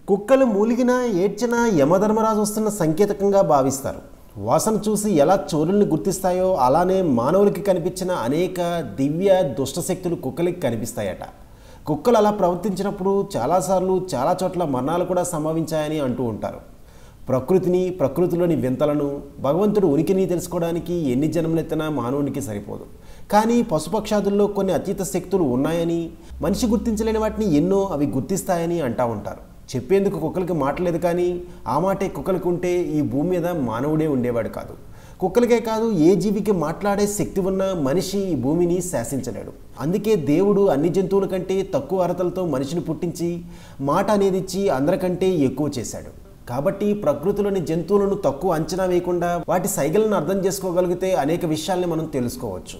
కుక్కలు మూలిగినా ఏడ్చినా యమధర్మరాజు వస్తున్న సంకేతకంగా భావిస్తారు. వాసన చూసి ఎలా చోరుల్ని గుర్తిస్తాయో అలానే మానవులకి కనిపించిన అనేక దివ్య దుష్టశక్తులు కుక్కలకి కనిపిస్తాయట. కుక్కలు అలా ప్రవర్తించినప్పుడు చాలాసార్లు చాలా చోట్ల మరణాలు కూడా సంభవించాయని అంటూ ఉంటారు. ప్రకృతిని, ప్రకృతిలోని వింతలను, భగవంతుడు ఉనికిని తెలుసుకోవడానికి ఎన్ని జన్మలెత్తినా మానవునికి సరిపోదు. కానీ పశుపక్షాదుల్లో కొన్ని అతీత శక్తులు ఉన్నాయని, మనిషి గుర్తించలేని వాటిని ఎన్నో అవి గుర్తిస్తాయని అంటూ ఉంటారు. చెప్పేందుకు కుక్కలకి మాటలేదు, కానీ ఆ మాటే కుక్కలకి ఉంటే ఈ భూమి మీద మానవుడే ఉండేవాడు కాదు. కుక్కలకే కాదు, ఏ జీవికి మాట్లాడే శక్తి ఉన్న మనిషి ఈ భూమిని శాసించలేడు. అందుకే దేవుడు అన్ని జంతువుల కంటే తక్కువ అర్హతలతో మనిషిని పుట్టించి మాట అనేది ఇచ్చి అందరికంటే ఎక్కువ చేశాడు. కాబట్టి ప్రకృతిలోని జంతువులను తక్కువ అంచనా వేయకుండా వాటి సైగలను అర్థం చేసుకోగలిగితే అనేక విషయాల్ని మనం తెలుసుకోవచ్చు.